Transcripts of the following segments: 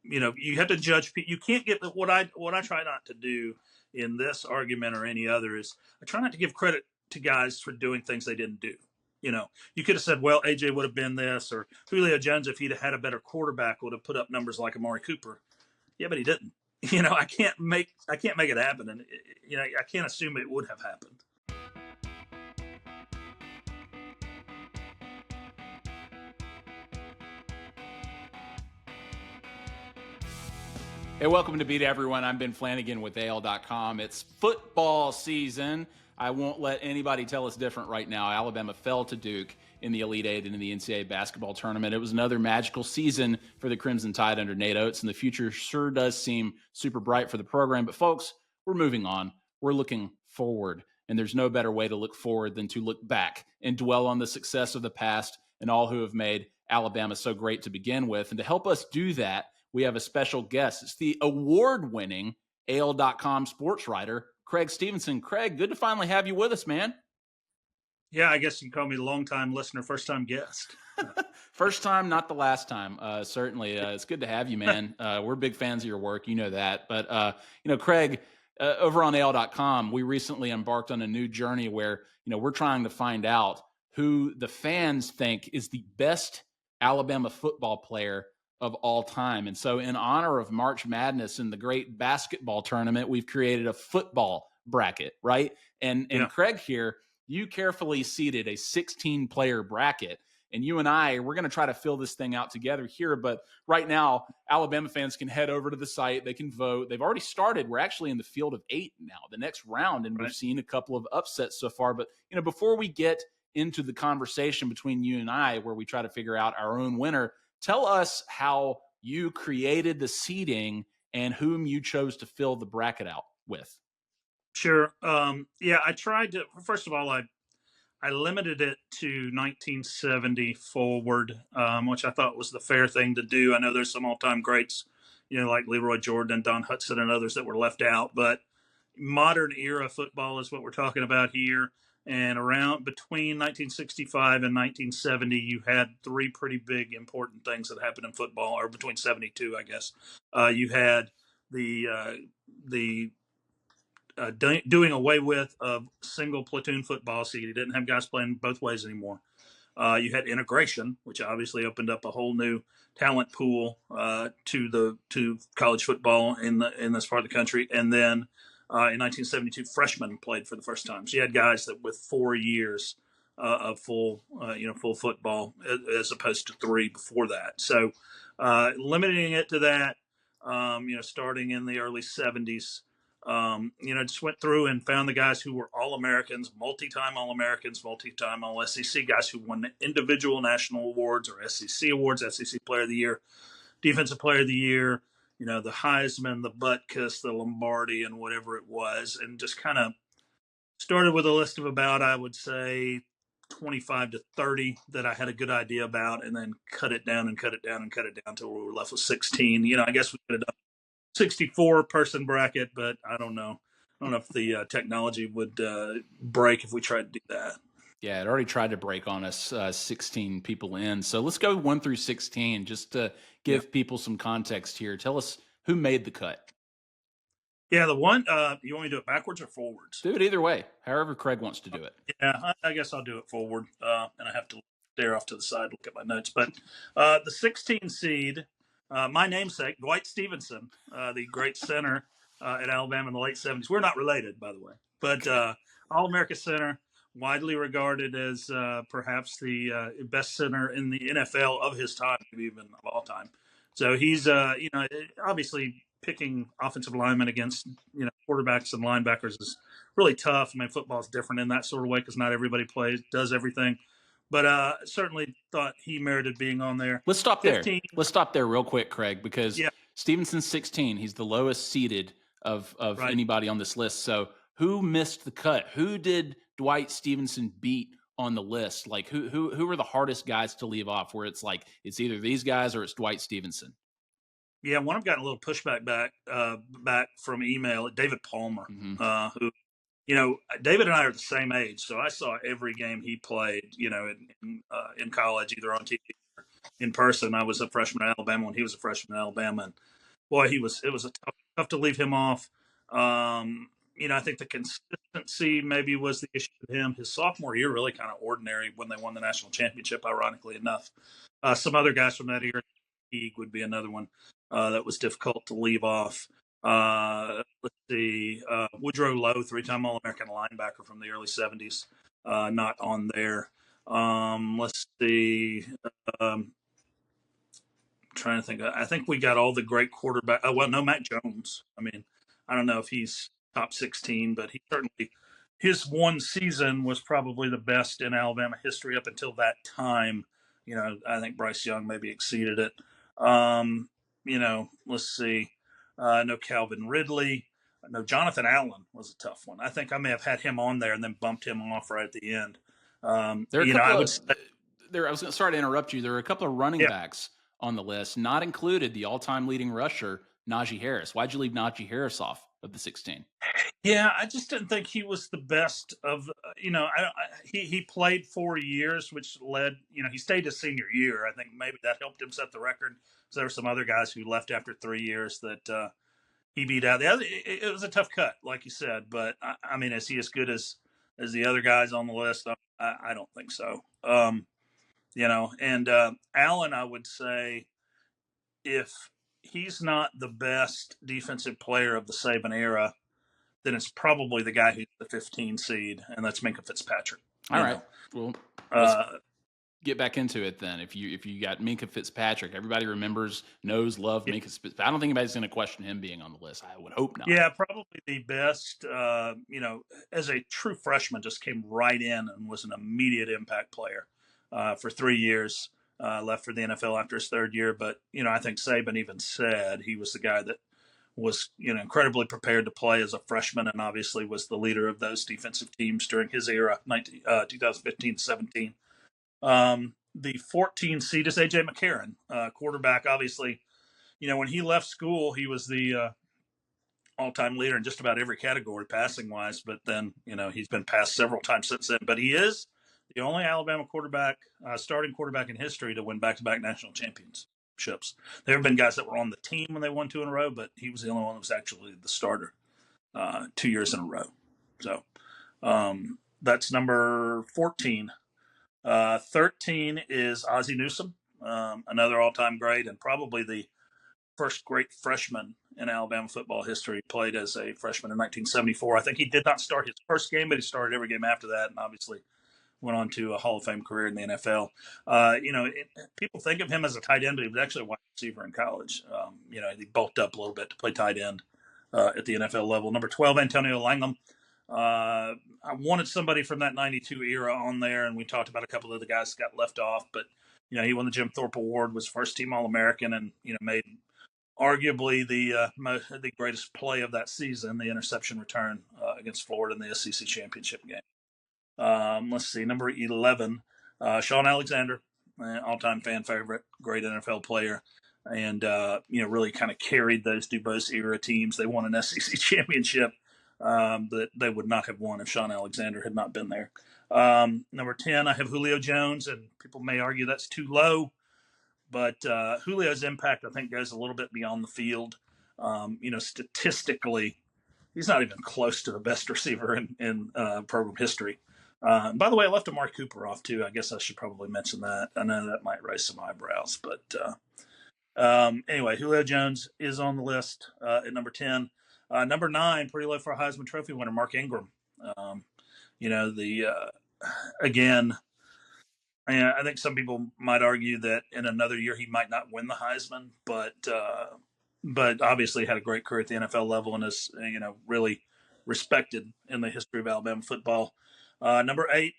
you have to judge. You can't get what I try not to do in this argument or any other is I try not to give credit to guys for doing things they didn't do. You could have said, well, AJ would have been this, or Julio Jones, if he'd had a better quarterback, would have put up numbers like Amari Cooper. Yeah, but he didn't. I can't make it happen, and I can't assume it would have happened. Hey, welcome to Beat Everyone. I'm Ben Flanagan with AL.com. It's football season. I won't let anybody tell us different right now. Alabama fell to Duke in the Elite Eight and in the NCAA basketball tournament. It was another magical season for the Crimson Tide under Nate Oates, and the future sure does seem super bright for the program. But folks, we're moving on. We're looking forward, and there's no better way to look forward than to look back and dwell on the success of the past and all who have made Alabama so great to begin with. And to help us do that, we have a special guest. It's the award-winning AL.com sports writer, Creg Stephenson. Creg, good to finally have you with us, man. Yeah, I guess you can call me the long-time listener, first-time guest. First time, not the last time. Certainly, it's good to have you, man. We're big fans of your work. You know that. But, Creg, over on AL.com, we recently embarked on a new journey where, we're trying to find out who the fans think is the best Alabama football player of all time. And so in honor of March Madness and the great basketball tournament, we've created a football bracket, right? And Creg here, you carefully seeded a 16-player bracket. And you and we're going to try to fill this thing out together here. But right now, Alabama fans can head over to the site. They can vote. They've already started. We're actually in the field of 8 now, the next round. And We've seen a couple of upsets so far. But, before we get into the conversation between you and where we try to figure out our own winner, tell us how you created the seeding and whom you chose to fill the bracket out with. Sure. I tried to, first of all, I limited it to 1970 forward, which I thought was the fair thing to do. I know there's some all-time greats, like Leroy Jordan and Don Hutson and others that were left out, but modern era football is what we're talking about here. And around between 1965 and 1970, you had 3 pretty big important things that happened in football, or between 72, I guess. You had the doing away with a single platoon football, so you didn't have guys playing both ways anymore. You had integration, which obviously opened up a whole new talent pool to college football in this part of the country. And then in 1972, freshmen played for the first time. So you had guys that with 4 years of full football, as opposed to 3 before that. So limiting it to that, starting in the early 70s. Just went through and found the guys who were All-Americans, multi-time All-Americans, multi-time All-SEC, guys who won individual national awards or SEC awards, SEC Player of the Year, Defensive Player of the Year, the Heisman, the Butkus, the Lombardi, and whatever it was, and just kind of started with a list of about, I would say, 25 to 30 that I had a good idea about, and then cut it down until we were left with 16. I guess we could have done 64-person bracket, but I don't know. I don't know if the technology would break if we tried to do that. Yeah, it already tried to break on us 16 people in. So let's go 1 through 16 just to give people some context here. Tell us who made the cut. Yeah, the one, you want me to do it backwards or forwards? Do it either way, however Creg wants to do it. Yeah, I guess I'll do it forward, and I have to stare off to the side, look at my notes. But the 16 seed, my namesake, Dwight Stephenson, the great center at Alabama in the late 70s. We're not related, by the way, but All-America center, widely regarded as perhaps the best center in the NFL of his time, even of all time. So he's, obviously picking offensive linemen against, quarterbacks and linebackers is really tough. I mean, football is different in that sort of way because not everybody does everything. But certainly thought he merited being on there. Let's stop 15. There. Let's stop there real quick, Creg, because Stevenson's 16. He's the lowest seeded of anybody on this list. So who missed the cut? Who did Dwight Stephenson beat on the list? Like who were the hardest guys to leave off where it's like it's either these guys or it's Dwight Stephenson? Yeah, one I've gotten a little pushback back from email. David Palmer, who, David and I are the same age, so I saw every game he played, in college, either on TV or in person. I was a freshman at Alabama when he was a freshman at Alabama, and boy, it was a tough to leave him off. I think the consistency maybe was the issue with him. His sophomore year really kind of ordinary when they won the national championship, ironically enough. Some other guys from that era, Teague would be another one that was difficult to leave off. Let's see, Woodrow Lowe, three-time All-American linebacker from the early '70s, not on there. Let's see. Um, Trying to think. I think we got all the great quarterback. Oh, well, no, Mac Jones. I mean, I don't know if he's top 16, but he certainly his one season was probably the best in Alabama history up until that time. I think Bryce Young maybe exceeded it. Let's see. No Calvin Ridley. No Jonathan Allen was a tough one. I think I may have had him on there and then bumped him off right at the end. There are a couple I would of say, there. I was going to sorry to interrupt you. There are a couple of running yeah, backs on the list, not included the all-time leading rusher Najee Harris. Why'd you leave Najee Harris off of the 16? yeah, I just didn't think he was the best of. He played 4 years, which led. He stayed his senior year. I think maybe that helped him set the record. So there were some other guys who left after 3 years that he beat out. It was a tough cut, like you said. But I mean, is he as good as the other guys on the list? I don't think so. And Allen, I would say, if he's not the best defensive player of the Saban era, then it's probably the guy who's the 15 seed, and that's Minkah Fitzpatrick. All right. Well, let's get back into it then. If you got Minkah Fitzpatrick, everybody knows, love Minkah Fitzpatrick. I don't think anybody's going to question him being on the list. I would hope not. Yeah, probably the best. As a true freshman, just came right in and was an immediate impact player for 3 years. Left for the NFL after his third year, but I think Saban even said he was the guy that was incredibly prepared to play as a freshman, and obviously was the leader of those defensive teams during his era, 2015-17. The 14 seed is AJ McCarron, quarterback. Obviously, when he left school, he was the all-time leader in just about every category passing wise. But then he's been passed several times since then. But he is the only Alabama quarterback, starting quarterback in history to win back-to-back national championships. There have been guys that were on the team when they won two in a row, but he was the only one that was actually the starter 2 years in a row. So that's number 14. 13 is Ozzie Newsome, another all-time great and probably the first great freshman in Alabama football history. Played as a freshman in 1974. I think he did not start his first game, but he started every game after that, and obviously went on to a Hall of Fame career in the NFL. People think of him as a tight end, but he was actually a wide receiver in college. He bulked up a little bit to play tight end at the NFL level. Number 12, Antonio Langham. I wanted somebody from that 92 era on there, and we talked about a couple of the guys that got left off, but he won the Jim Thorpe Award, was first team All-American, and made arguably the greatest play of that season, the interception return against Florida in the SEC championship game. Let's see, number 11, Sean Alexander, all-time fan favorite, great NFL player, and really kind of carried those Dubose era teams. They won an SEC championship that they would not have won if Sean Alexander had not been there. Number 10, I have Julio Jones, and people may argue that's too low, but Julio's impact, I think, goes a little bit beyond the field. Statistically, he's not even close to the best receiver in program history. By the way, I left Amari Cooper off too. I guess I should probably mention that. I know that might raise some eyebrows, but anyway, Julio Jones is on the list at number 10. Number 9, pretty low for a Heisman Trophy winner, Mark Ingram. Again, I think some people might argue that in another year he might not win the Heisman, but obviously had a great career at the NFL level and is really respected in the history of Alabama football. Number 8,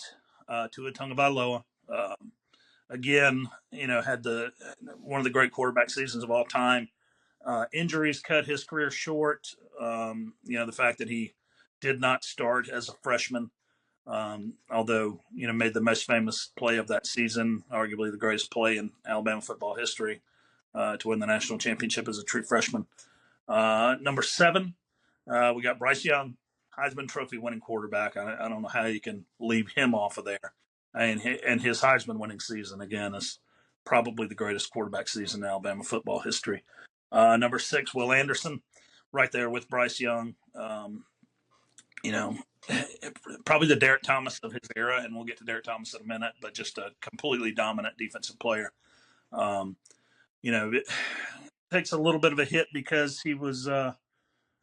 Tua Tagovailoa. Again, had one of the great quarterback seasons of all time. Injuries cut his career short. The fact that he did not start as a freshman, although made the most famous play of that season, arguably the greatest play in Alabama football history, to win the national championship as a true freshman. Number 7, we got Bryce Young, Heisman Trophy winning quarterback. I don't know how you can leave him off of there. And his Heisman winning season, again, is probably the greatest quarterback season in Alabama football history. Number 6, Will Anderson, right there with Bryce Young. You know, probably the Derek Thomas of his era, and we'll get to Derek Thomas in a minute, but just a completely dominant defensive player. Um, it takes a little bit of a hit because he was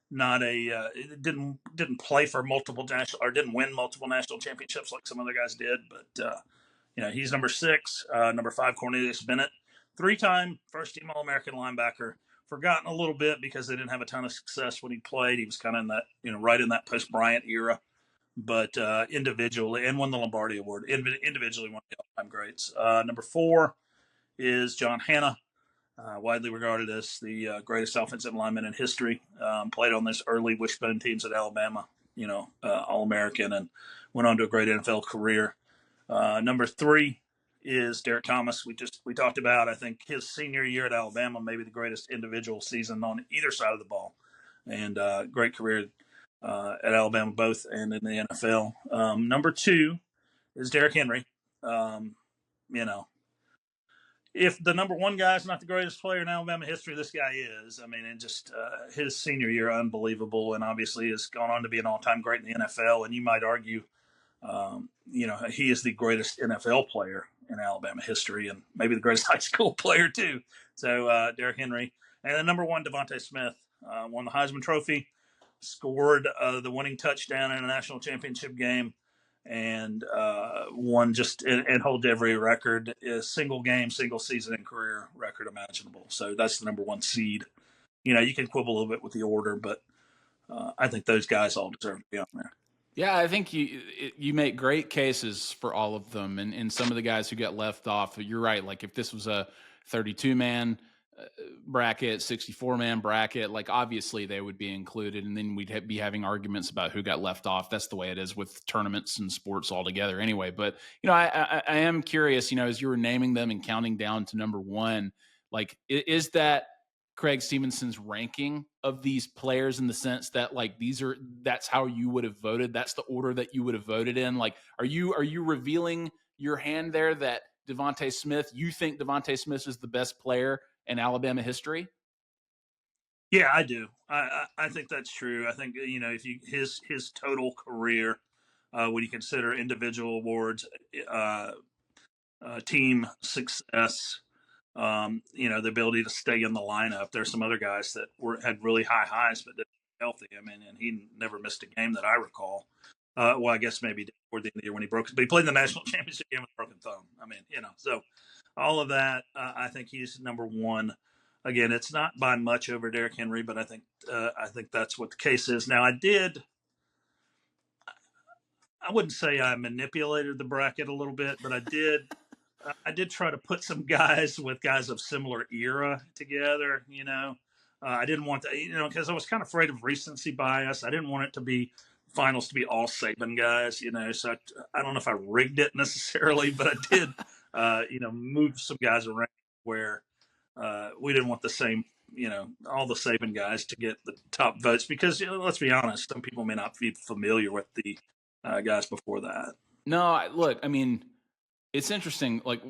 not didn't play for multiple national or didn't win multiple national championships like some other guys did, but he's number 6. Number 5, Cornelius Bennett, 3-time first team All American linebacker. Forgotten a little bit because they didn't have a ton of success when he played. He was kind of in that, right in that post Bryant era, but individually, and won the Lombardi Award. Individually, one of the all-time greats. Number 4 is John Hanna, widely regarded as the greatest offensive lineman in history. Played on this early wishbone teams at Alabama, All-American, and went on to a great NFL career. Number 3 is Derek Thomas. We talked about, I think, his senior year at Alabama, maybe the greatest individual season on either side of the ball, and great career at Alabama both and in the NFL. Number 2 is Derrick Henry. You know, if the number 1 guy is not the greatest player in Alabama history, this guy is. I mean, and just his senior year, unbelievable, and obviously has gone on to be an all-time great in the NFL. And you might argue, he is the greatest NFL player in Alabama history, and maybe the greatest high school player too. So Derrick Henry, and then number 1, Devontae Smith, won the Heisman Trophy, scored the winning touchdown in a national championship game, and won and holds every record, single game, single season, and career record imaginable. So that's the number 1 seed. You can quibble a little bit with the order, but I think those guys all deserve to be on there. Yeah, I think you make great cases for all of them, and some of the guys who get left off. You're right. Like if this was a 32-man bracket, 64-man bracket, like obviously they would be included, and then we'd be having arguments about who got left off. That's the way it is with tournaments and sports altogether, anyway. But I am curious. As you were naming them and counting down to number 1, like is that Creg Stephenson's ranking of these players in the sense that like that's how you would have voted? That's the order that you would have voted in? Like, are you revealing your hand there that Devontae Smith, you think Devontae Smith is the best player in Alabama history? Yeah, I do. I think that's true. I think, if you his total career, when you consider individual awards, team success, the ability to stay in the lineup. There's some other guys that had really high highs, but didn't healthy. I mean, and he never missed a game that I recall. Well, I guess maybe toward the end of the year when he broke, but he played in the national championship game with a broken thumb. I mean, so all of that, I think he's number 1. Again, it's not by much over Derrick Henry, but I think that's what the case is. Now, I wouldn't say I manipulated the bracket a little bit, but I did try to put some guys with guys of similar era together. I didn't want to, because I was kind of afraid of recency bias. I didn't want it to be finals to be all Saban guys. So I don't know if I rigged it necessarily, but I did, move some guys around where we didn't want the same, all the Saban guys to get the top votes because let's be honest, some people may not be familiar with the guys before that. No, look, I mean, it's interesting. Like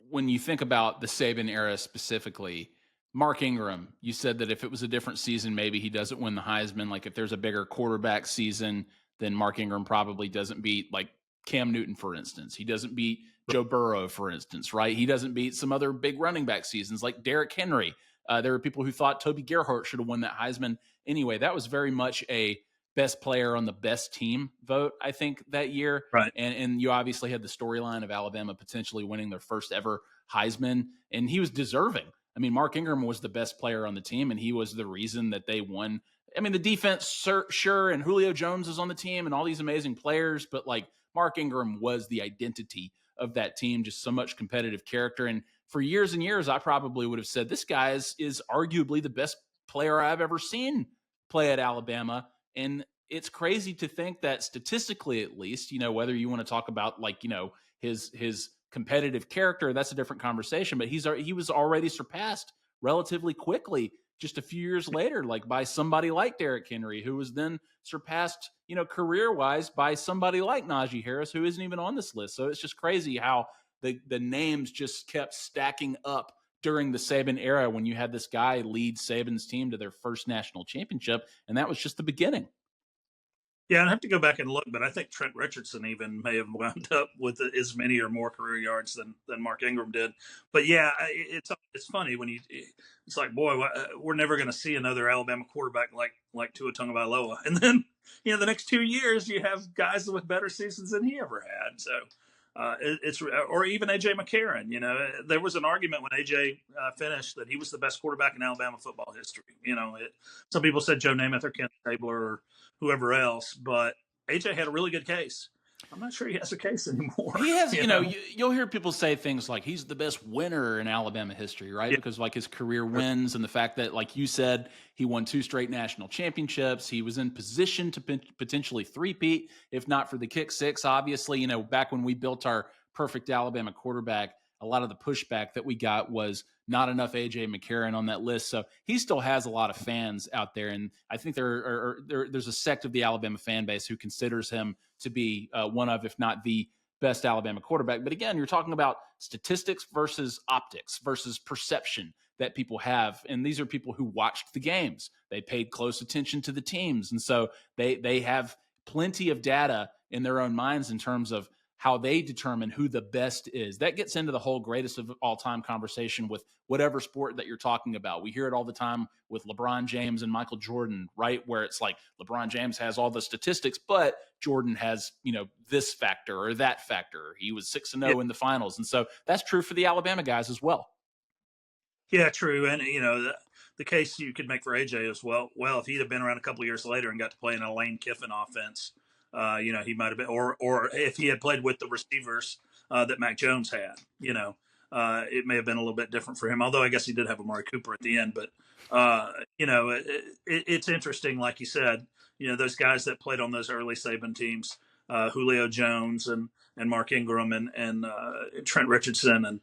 when you think about the Saban era specifically, Mark Ingram, you said that if it was a different season, maybe he doesn't win the Heisman. Like if there's a bigger quarterback season, then Mark Ingram probably doesn't beat like Cam Newton, for instance. He doesn't beat Joe Burrow, for instance, right? He doesn't beat some other big running back seasons like Derrick Henry. There were people who thought Toby Gerhart should have won that Heisman. Anyway, that was very much a best player on the best team vote, I think, that year. Right. And you obviously had the storyline of Alabama potentially winning their first ever Heisman, and he was deserving. I mean, Mark Ingram was the best player on the team, and he was the reason that they won. I mean, the defense, sure, and Julio Jones is on the team and all these amazing players, but like Mark Ingram was the identity of that team, just so much competitive character. And for years and years, I probably would have said this guy is arguably the best player I've ever seen play at Alabama. And it's crazy to think that statistically, at least, whether you want to talk about like, his competitive character, that's a different conversation, but he was already surpassed relatively quickly just a few years later, like by somebody like Derrick Henry, who was then surpassed, career-wise by somebody like Najee Harris, who isn't even on this list. So it's just crazy how the names just kept stacking up during the Saban era when you had this guy lead Saban's team to their first national championship, and that was just the beginning. Yeah, I'd have to go back and look, but I think Trent Richardson even may have wound up with as many or more career yards than Mark Ingram did. But yeah, it's funny when it's like, boy, we're never going to see another Alabama quarterback like Tua Tagovailoa, and then the next 2 years you have guys with better seasons than he ever had. So it's or even AJ McCarron. There was an argument when AJ finished that he was the best quarterback in Alabama football history. Some people said Joe Namath or Ken Stabler or whoever else, but AJ had a really good case. I'm not sure he has a case anymore. He has, you'll hear people say things like he's the best winner in Alabama history, right? Yeah. Because like his career wins and the fact that, like you said, he won 2 straight national championships. He was in position to potentially three-peat, if not for the kick six. Obviously, back when we built our perfect Alabama quarterback, a lot of the pushback that we got was not enough AJ McCarron on that list. So he still has a lot of fans out there. And I think there's a sect of the Alabama fan base who considers him to be one of, if not the best Alabama quarterback. But again, you're talking about statistics versus optics versus perception that people have. And these are people who watched the games. They paid close attention to the teams. And so they have plenty of data in their own minds in terms of how they determine who the best is. That gets into the whole greatest of all time conversation with whatever sport that you're talking about. We hear it all the time with LeBron James and Michael Jordan, right? Where it's like LeBron James has all the statistics, but Jordan has, this factor or that factor. He was 6-0 in the finals. And so that's true for the Alabama guys as well. Yeah, true. And, the case you could make for AJ as well, if he'd have been around a couple of years later and got to play in a Lane Kiffin offense, he might have been, or if he had played with the receivers that Mac Jones had, it may have been a little bit different for him. Although I guess he did have Amari Cooper at the end. But it's interesting, like you said, those guys that played on those early Saban teams, Julio Jones and Mark Ingram and Trent Richardson and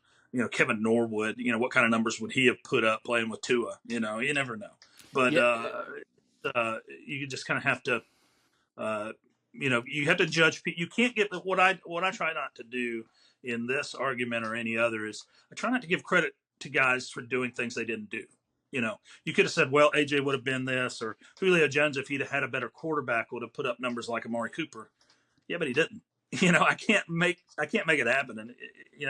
Kevin Norwood. What kind of numbers would he have put up playing with Tua? You never know. But you just kind of have to. You have to judge. You can't get what I try not to do in this argument or any other is I try not to give credit to guys for doing things they didn't do. You could have said, well, AJ would have been this, or Julio Jones, if he'd had a better quarterback, would have put up numbers like Amari Cooper. Yeah, but he didn't. I can't make it happen, and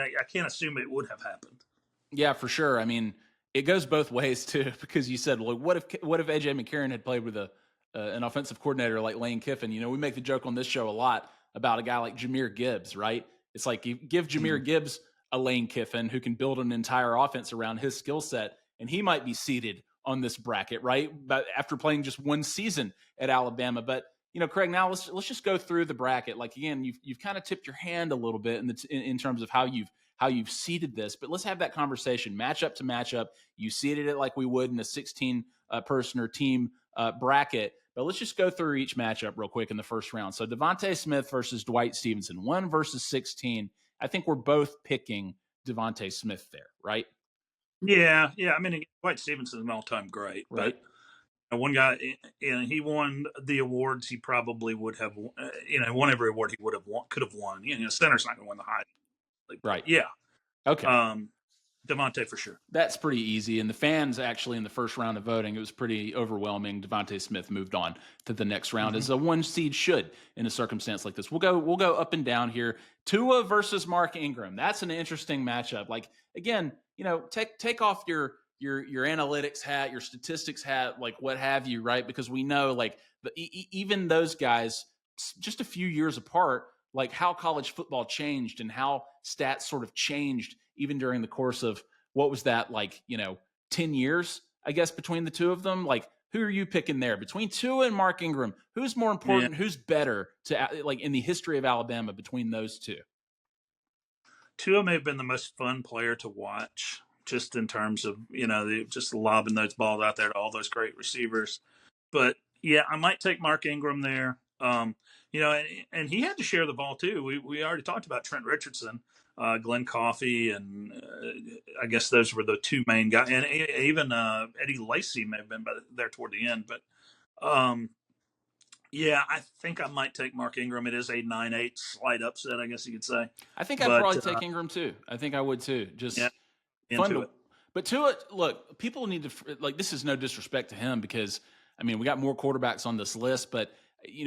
I can't assume it would have happened. Yeah, for sure. I mean, it goes both ways too, because you said, well, what if AJ McCarron had played with an offensive coordinator like Lane Kiffin? We make the joke on this show a lot about a guy like Jahmyr Gibbs, right? It's like you give Jahmyr Gibbs a Lane Kiffin who can build an entire offense around his skill set, and he might be seated on this bracket, right? But after playing just one season at Alabama. But Craig, now let's just go through the bracket. Like again, you've kind of tipped your hand a little bit in terms of how you've seeded this, but let's have that conversation matchup to matchup. You seeded it like we would in a 16 person or team bracket, but let's just go through each matchup real quick in the first round. So DeVonta Smith versus Dwight Stephenson, 1 versus 16. I think we're both picking DeVonta Smith there, right? Yeah. I mean, Dwight Stephenson is an all-time great, right? But one guy, and he won the awards he probably would have, won every award he could have won. Center's not going to win the Heisman, right? Yeah. Okay. DeVonta for sure. That's pretty easy. And the fans actually in the first round of voting, it was pretty overwhelming. DeVonta Smith moved on to the next round as a 1 seed should in a circumstance like this. We'll go up and down here. Tua versus Mark Ingram. That's an interesting matchup. Like again, take off your analytics hat, your statistics hat, like what have you, right? Because we know like even those guys just a few years apart, like how college football changed and how stats sort of changed even during the course of what was that, like, 10 years, I guess, between the two of them. Like, who are you picking there between Tua and Mark Ingram? Who's more important? Yeah. Who's better to like in the history of Alabama between those two? Tua may have been the most fun player to watch, just in terms of, just lobbing those balls out there to all those great receivers. But yeah, I might take Mark Ingram there. And he had to share the ball too. We already talked about Trent Richardson, Glenn Coffey, and I guess those were the two main guys. And even Eddie Lacy may have been there toward the end. But yeah, I think I might take Mark Ingram. It is a 9-8 slight upset, I guess you could say. I think I'd probably take Ingram too. I think I would too. Just But Tua, look, people need to like. This is no disrespect to him because I mean we got more quarterbacks on this list, but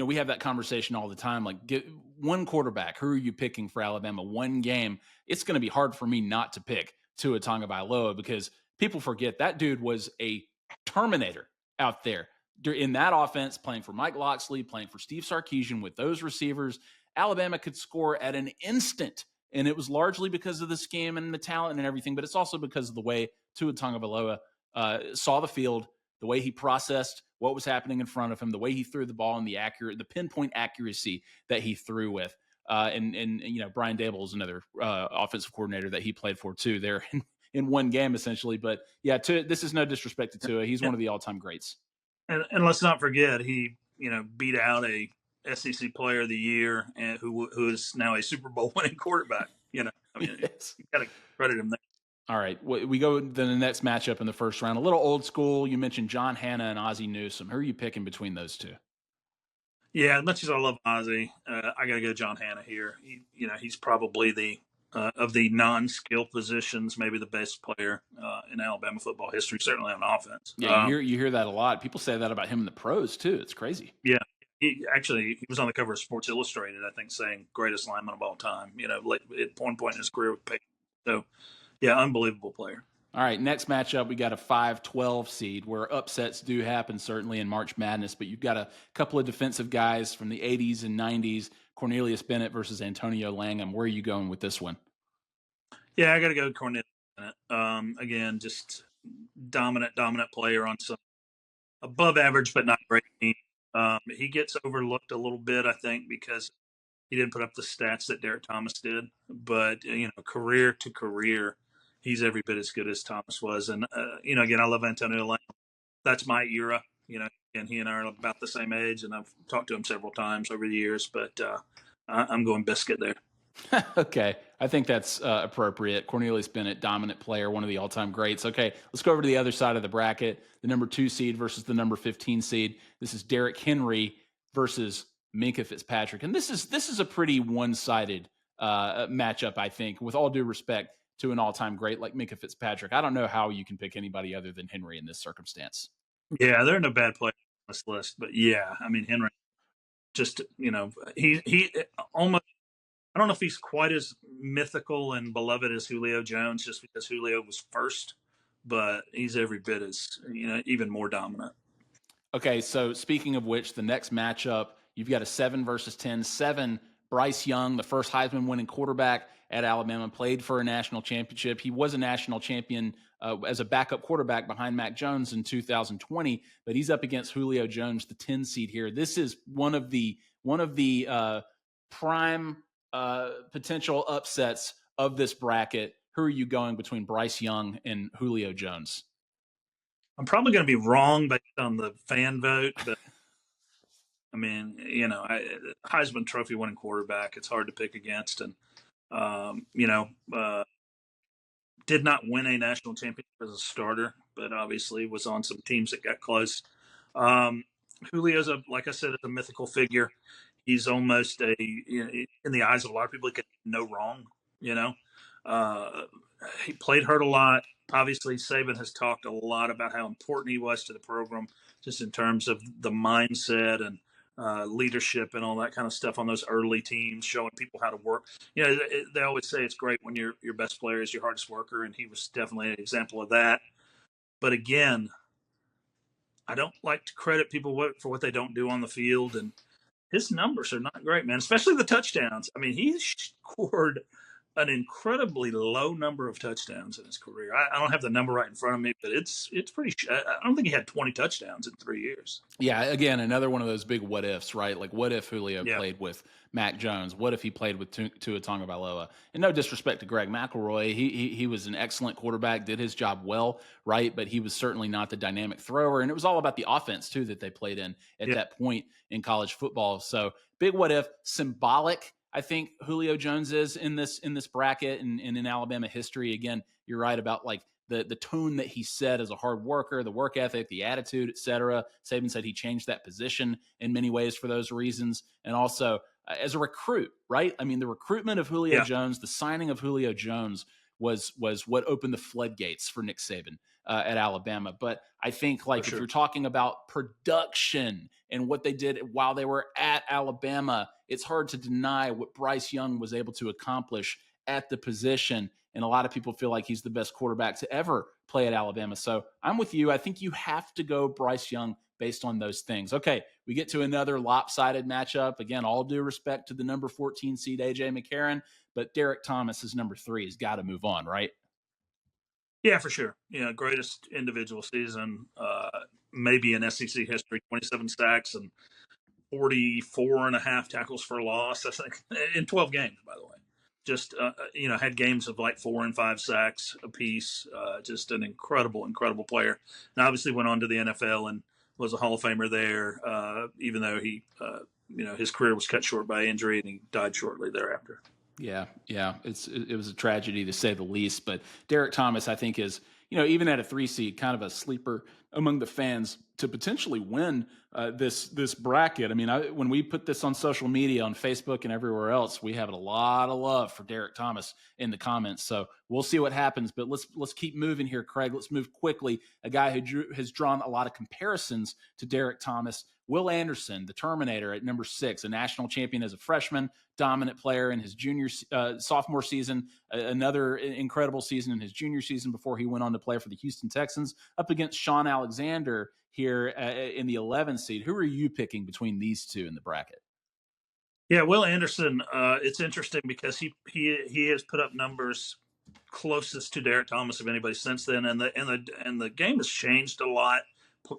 we have that conversation all the time. Like, get one quarterback. Who are you picking for Alabama? One game. It's going to be hard for me not to pick Tua Tagovailoa because people forget that dude was a Terminator out there in that offense, playing for Mike Locksley, playing for Steve Sarkisian with those receivers. Alabama could score at an instant. And it was largely because of the scheme and the talent and everything, but it's also because of the way Tua Tagovailoa saw the field, the way he processed what was happening in front of him, the way he threw the ball, and the pinpoint accuracy that he threw with. And Brian Dable is another offensive coordinator that he played for too. There in one game essentially, but yeah, this is no disrespect to Tua. He's one of the all-time greats. And let's not forget he beat out a SEC Player of the Year and who is now a Super Bowl winning quarterback. Yes. You got to credit him there. All right, we go to the next matchup in the first round. A little old school. You mentioned John Hanna and Ozzie Newsome. Who are you picking between those two? Yeah, as much as I love Ozzie, I got to go John Hanna here. He's probably the of the non-skill positions, maybe the best player in Alabama football history, certainly on offense. Yeah, you hear that a lot. People say that about him in the pros too. It's crazy. Yeah, he was on the cover of Sports Illustrated, I think, saying greatest lineman of all time. At one point in his career with Peyton. So, yeah, unbelievable player. All right, next matchup, we got a 5-12 seed where upsets do happen, certainly in March Madness, but you've got a couple of defensive guys from the 80s and 90s, Cornelius Bennett versus Antonio Langham. Where are you going with this one? Yeah, I got to go Cornelius Bennett. Again, just dominant player on some above average but not great team. He gets overlooked a little bit, I think, because he didn't put up the stats that Derek Thomas did. But, career to career, he's every bit as good as Thomas was. And, again, I love Antonio Langham. That's my era. And he and I are about the same age, and I've talked to him several times over the years. But I'm going Biscuit there. Okay, I think that's appropriate. Cornelius Bennett, dominant player, one of the all-time greats. Okay, let's go over to the other side of the bracket. The number 2 seed versus the number 15 seed. This is Derrick Henry versus Minkah Fitzpatrick, and this is a pretty one-sided matchup, I think. With all due respect to an all-time great like Minkah Fitzpatrick, I don't know how you can pick anybody other than Henry in this circumstance. Yeah, there are no bad players on this list, but yeah, I mean Henry, just he almost. I don't know if he's quite as mythical and beloved as Julio Jones, just because Julio was first, but he's every bit as even more dominant. Okay, so speaking of which, the next matchup, you've got a 7 versus 10. 7, Bryce Young, the first Heisman winning quarterback at Alabama, played for a national championship. He was a national champion as a backup quarterback behind Mac Jones in 2020, but he's up against Julio Jones, the 10 seed here. This is one of the prime potential upsets of this bracket. Who are you going between Bryce Young and Julio Jones? I'm probably going to be wrong based on the fan vote, but I mean, Heisman Trophy winning quarterback, it's hard to pick against, and did not win a national championship as a starter, but obviously was on some teams that got close. Julio's like I said, is a mythical figure. He's almost in the eyes of a lot of people, he could no wrong. He played hurt a lot. Obviously, Saban has talked a lot about how important he was to the program, just in terms of the mindset and leadership and all that kind of stuff on those early teams, showing people how to work. They always say it's great when your best player is your hardest worker, and he was definitely an example of that. But again, I don't like to credit people for what they don't do on the field, and his numbers are not great, man, especially the touchdowns. I mean, he scored an incredibly low number of touchdowns in his career. I don't have the number right in front of me, but it's pretty. I don't think he had 20 touchdowns in 3 years. Yeah, again, another one of those big what ifs, right? Like, what if Julio played with Mac Jones? What if he played with Tua Tagovailoa? And no disrespect to Greg McElroy, he was an excellent quarterback, did his job well, right? But he was certainly not the dynamic thrower, and it was all about the offense too that they played in at that point in college football. So big what if, symbolic. I think Julio Jones is in this bracket and in Alabama history. Again, you're right about like the tone that he set as a hard worker, the work ethic, the attitude, etc. Saban said he changed that position in many ways for those reasons. And also as a recruit, right? I mean, the recruitment of Julio Jones, the signing of Julio Jones was what opened the floodgates for Nick Saban at Alabama. But I think, like, if you're talking about production and what they did while they were at Alabama, it's hard to deny what Bryce Young was able to accomplish at the position. And a lot of people feel like he's the best quarterback to ever play at Alabama. So I'm with you. I think you have to go Bryce Young based on those things. Okay, we get to another lopsided matchup. Again, all due respect to the number 14 seed A.J. McCarron, but Derek Thomas is number 3. He's got to move on, right? Yeah, for sure. Greatest individual season, maybe in SEC history, 27 sacks and 44 and a half tackles for loss, I think, in 12 games, by the way. Just, had games of like 4 and 5 sacks apiece. Just an incredible, incredible player. And obviously went on to the NFL and was a Hall of Famer there, even though he, his career was cut short by injury and he died shortly thereafter. Yeah. It was a tragedy to say the least. But Derek Thomas, I think, is, even at a 3 seed, kind of a sleeper among the fans to potentially win this bracket. I mean, when we put this on social media, on Facebook and everywhere else, we have a lot of love for Derek Thomas in the comments. So we'll see what happens. But let's keep moving here, Craig. Let's move quickly. A guy who has drawn a lot of comparisons to Derek Thomas, Will Anderson, the Terminator, at number 6, a national champion as a freshman, dominant player in his sophomore season, another incredible season in his junior season before he went on to play for the Houston Texans, up against Sean Alexander here in the 11th seed. Who are you picking between these two in the bracket? Yeah, Will Anderson, it's interesting because he has put up numbers closest to Derek Thomas of anybody since then, and the game has changed a lot.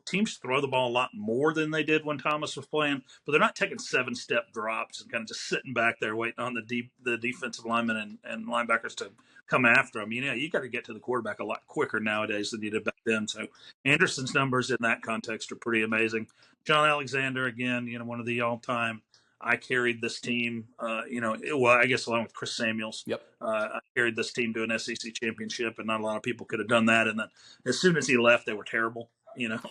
Teams throw the ball a lot more than they did when Thomas was playing, but they're not taking 7-step drops and kind of just sitting back there waiting on the defensive linemen and linebackers to come after them. You got to get to the quarterback a lot quicker nowadays than you did back then. So Anderson's numbers in that context are pretty amazing. John Alexander, again, one of the all-time. I carried this team, I guess along with Chris Samuels. Yep. I carried this team to an SEC championship, and not a lot of people could have done that. And then as soon as he left, they were terrible.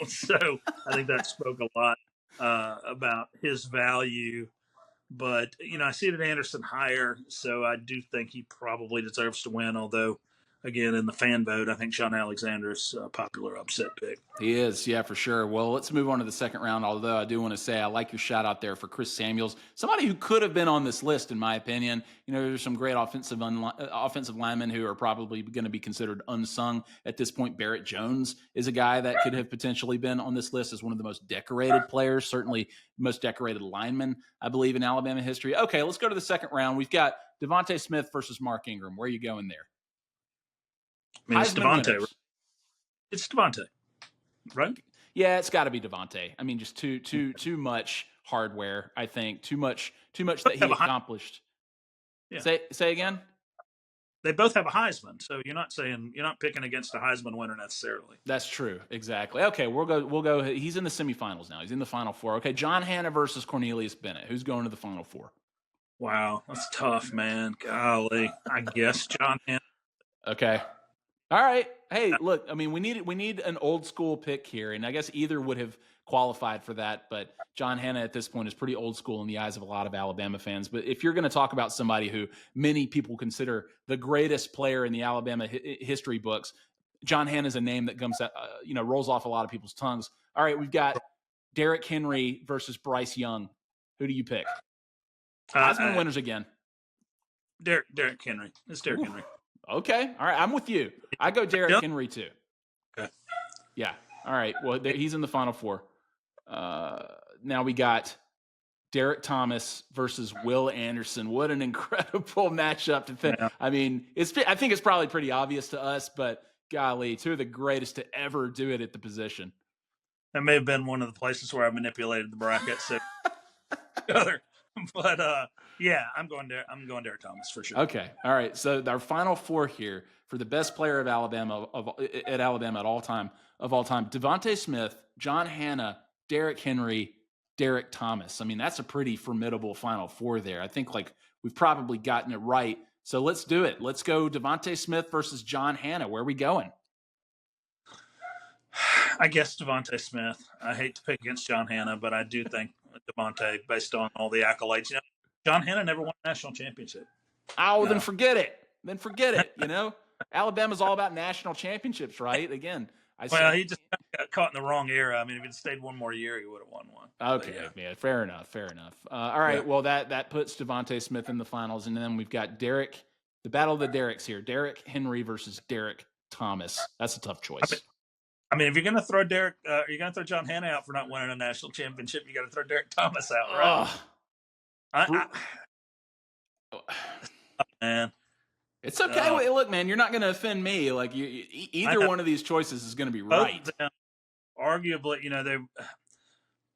So I think that spoke a lot about his value. But, I seated Anderson higher, so I do think he probably deserves to win. Although, again, in the fan vote, I think Sean Alexander's a popular upset pick. He is, yeah, for sure. Well, let's move on to the second round, although I do want to say I like your shout out there for Chris Samuels, somebody who could have been on this list, in my opinion. There's some great offensive linemen who are probably going to be considered unsung at this point. Barrett Jones is a guy that could have potentially been on this list as one of the most decorated players, certainly most decorated linemen, I believe, in Alabama history. Okay, let's go to the second round. We've got Devontae Smith versus Mark Ingram. Where are you going there? I mean, it's Devontae. It's Devontae, right? Yeah, it's got to be Devontae. I mean, just too much hardware. I think too much that he accomplished. Yeah. Say again. They both have a Heisman, so you're not picking against a Heisman winner necessarily. That's true, exactly. Okay, we'll go. He's in the semifinals now. He's in the Final Four. Okay, John Hannah versus Cornelius Bennett. Who's going to the Final Four? Wow, that's tough, man. Golly, I guess John Hannah. Okay. All right. Hey, look, I mean, we need an old school pick here, and I guess either would have qualified for that, but John Hannah at this point is pretty old school in the eyes of a lot of Alabama fans. But if you're going to talk about somebody who many people consider the greatest player in the Alabama history books, John Hannah is a name that comes, rolls off a lot of people's tongues. All right, we've got Derrick Henry versus Bryce Young. Who do you pick? Heisman winners again. Derrick Henry. It's Derrick Henry. Okay. All right. I'm with you. I go Derrick Henry too. Okay. Yeah. All right. Well, he's in the Final Four. Now we got Derek Thomas versus Will Anderson. What an incredible matchup to think. Yeah. I mean, I think it's probably pretty obvious to us, but golly, two of the greatest to ever do it at the position. That may have been one of the places where I manipulated the bracket. So, but yeah, I'm going Derek Thomas for sure. Okay, all right. So our Final Four here for the best player of Alabama at all time: Devontae Smith, John Hannah, Derrick Henry, Derek Thomas. I mean, that's a pretty formidable Final Four there. I think we've probably gotten it right. So let's do it. Let's go Devontae Smith versus John Hannah. Where are we going? I guess Devontae Smith. I hate to pick against John Hannah, but I do think Devontae, based on all the accolades. John Hannah never won a national championship. Oh, then forget it. Alabama's all about national championships, right? Again, Well, he just got caught in the wrong era. I mean, if he'd stayed one more year, he would have won one. Okay, yeah, fair enough, fair enough. All right, Yeah. well that puts Devontae Smith in the finals, and then we've got Derek, the battle of the Derricks here: Derrick Henry versus Derek Thomas. That's a tough choice. I mean, if you're going to throw Derek, you're going to throw John Hannah out for not winning a national championship. You got to throw Derek Thomas out, right? Man, it's okay. Look, man, you're not going to offend me. Like either one of these choices is going to be right. Both of them, arguably, they're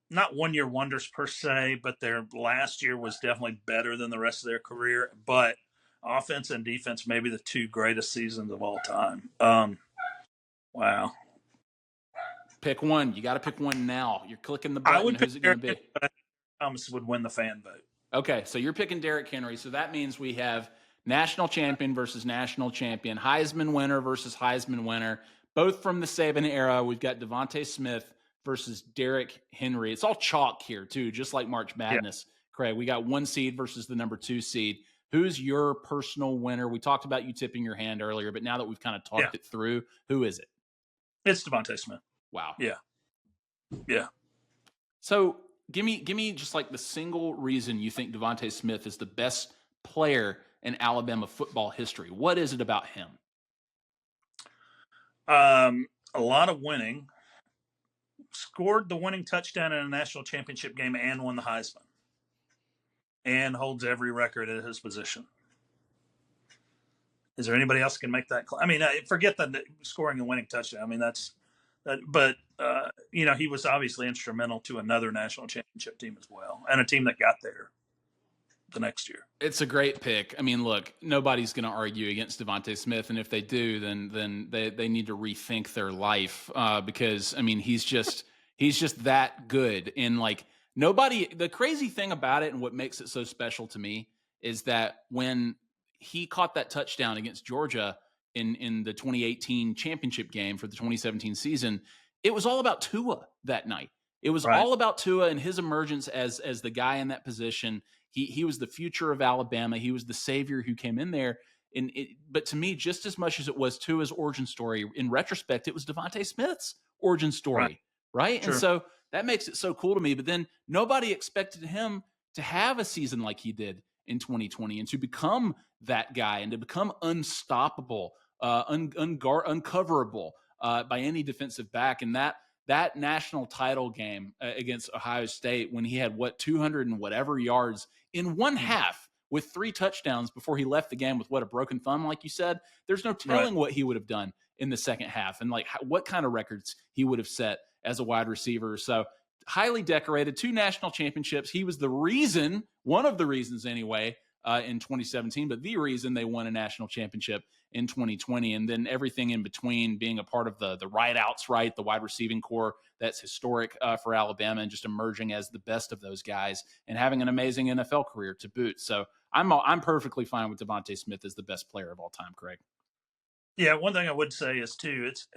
not one-year wonders per se, but their last year was definitely better than the rest of their career. But offense and defense, maybe the two greatest seasons of all time. Wow. Pick one. You got to pick one now. You're clicking the button. Who's it going to be? Thomas would win the fan vote. Okay, so you're picking Derrick Henry. So that means we have national champion versus national champion, Heisman winner versus Heisman winner, both from the Saban era. We've got Devontae Smith versus Derrick Henry. It's all chalk here, too, just like March Madness, Craig. We got 1 seed versus the number 2 seed. Who's your personal winner? We talked about you tipping your hand earlier, but now that we've kind of talked it through, who is it? It's Devontae Smith. Wow. Yeah. So give me just like the single reason you think Devontae Smith is the best player in Alabama football history. What is it about him? A lot of winning. Scored the winning touchdown in a national championship game and won the Heisman. And holds every record at his position. Is there anybody else who can make that? I mean, forget the scoring a winning touchdown. I mean, but he was obviously instrumental to another national championship team as well, and a team that got there the next year. It's a great pick. I mean, look, nobody's going to argue against Devontae Smith, and if they do, then they need to rethink their life because I mean he's just that good. And like nobody, the crazy thing about it and what makes it so special to me is that when he caught that touchdown against Georgia in the 2018 championship game for the 2017 season, it was all about Tua that night. It was all about Tua and his emergence as the guy in that position. He was the future of Alabama. He was the savior who came in there. But to me, just as much as it was Tua's origin story, in retrospect, it was Devontae Smith's origin story, right? Sure. And so that makes it so cool to me. But then nobody expected him to have a season like he did in 2020 and to become that guy and to become unstoppable, uncoverable by any defensive back. And that national title game against Ohio State when he had 200 and whatever yards in one half with 3 touchdowns before he left the game with a broken thumb, like you said, there's no telling what he would have done in the second half and like what kind of records he would have set as a wide receiver. So highly decorated, 2 national championships. He was the reason, one of the reasons anyway, in 2017, but the reason they won a national championship in 2020. And then everything in between, being a part of the wideouts, right? The wide receiving core that's historic for Alabama and just emerging as the best of those guys and having an amazing NFL career to boot. So I'm perfectly fine with Devontae Smith as the best player of all time, Craig. Yeah, one thing I would say is, too, it's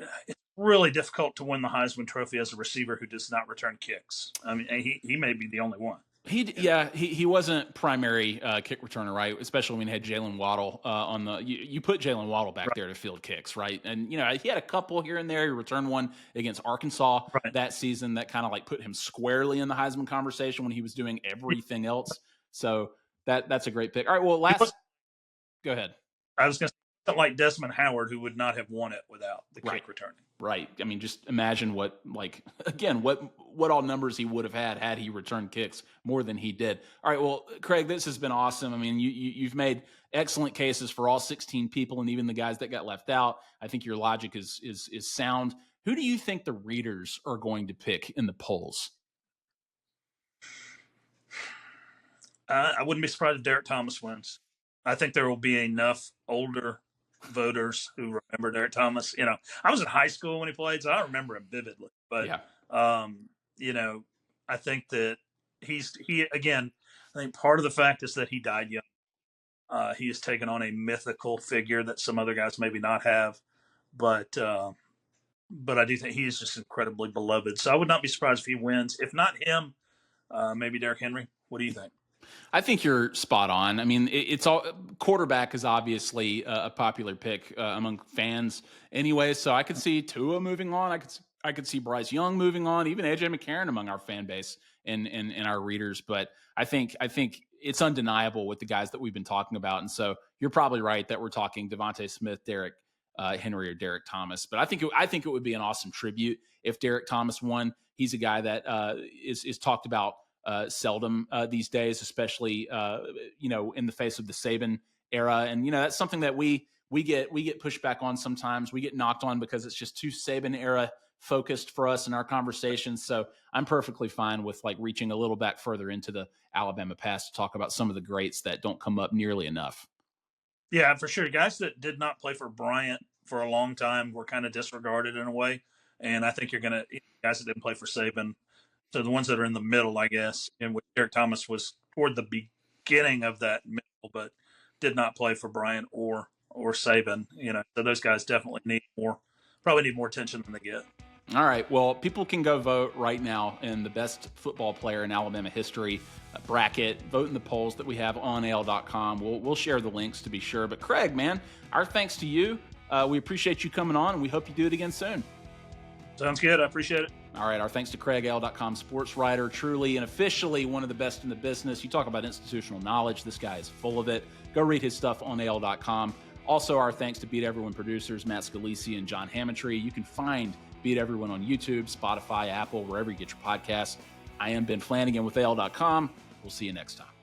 really difficult to win the Heisman Trophy as a receiver who does not return kicks. I mean, he may be the only one. He wasn't primary kick returner, right? Especially when he had Jalen Waddle on the. You put Jalen Waddle back there to field kicks, right? And he had a couple here and there. He returned one against Arkansas that season that kind of like put him squarely in the Heisman conversation when he was doing everything else. So that's a great pick. All right, well, go ahead. I was going to say like Desmond Howard, who would not have won it without the kick returning. Right. I mean, just imagine what all numbers he would have had he returned kicks more than he did. All right. Well, Craig, this has been awesome. I mean, you've made excellent cases for all 16 people and even the guys that got left out. I think your logic is sound. Who do you think the readers are going to pick in the polls? I wouldn't be surprised if Derek Thomas wins. I think there will be enough older voters who remember Derek Thomas. I was in high school when he played, so I remember him vividly. But I think that I think part of the fact is that he died young. He has taken on a mythical figure that some other guys maybe not have, but I do think he is just incredibly beloved. So I would not be surprised if he wins. If not him, maybe Derrick Henry. What do you think? I think you're spot on. I mean, it's all quarterback is obviously a popular pick among fans anyway. So I could see Tua moving on. I could see Bryce Young moving on, even AJ McCarron among our fan base and our readers. But I think it's undeniable with the guys that we've been talking about. And so you're probably right that we're talking Devontae Smith, Derek Henry, or Derek Thomas. But I think it would be an awesome tribute if Derek Thomas won. He's a guy that is talked about seldom these days, especially in the face of the Saban era. And that's something that we get pushback on sometimes. We get knocked on because it's just too Saban era focused for us in our conversations. So I'm perfectly fine with like reaching a little back further into the Alabama past to talk about some of the greats that don't come up nearly enough. Yeah, for sure. Guys that did not play for Bryant for a long time were kind of disregarded in a way. And I think you're going to, guys that didn't play for Saban, so the ones that are in the middle, I guess, and with Derek Thomas was toward the beginning of that middle, but did not play for Bryant or Saban. So those guys definitely probably need more attention than they get. All right. Well, people can go vote right now in the best football player in Alabama history bracket. Vote in the polls that we have on AL.com. We'll share the links to be sure. But Creg, man, our thanks to you. We appreciate you coming on, and we hope you do it again soon. Sounds good. I appreciate it. All right. Our thanks to Creg, AL.com sports writer, truly and officially one of the best in the business. You talk about institutional knowledge. This guy is full of it. Go read his stuff on AL.com. Also, our thanks to Beat Everyone producers, Matt Scalisi and John Hammontree. You can find Beat Everyone on YouTube, Spotify, Apple, wherever you get your podcasts. I am Ben Flanagan with AL.com. We'll see you next time.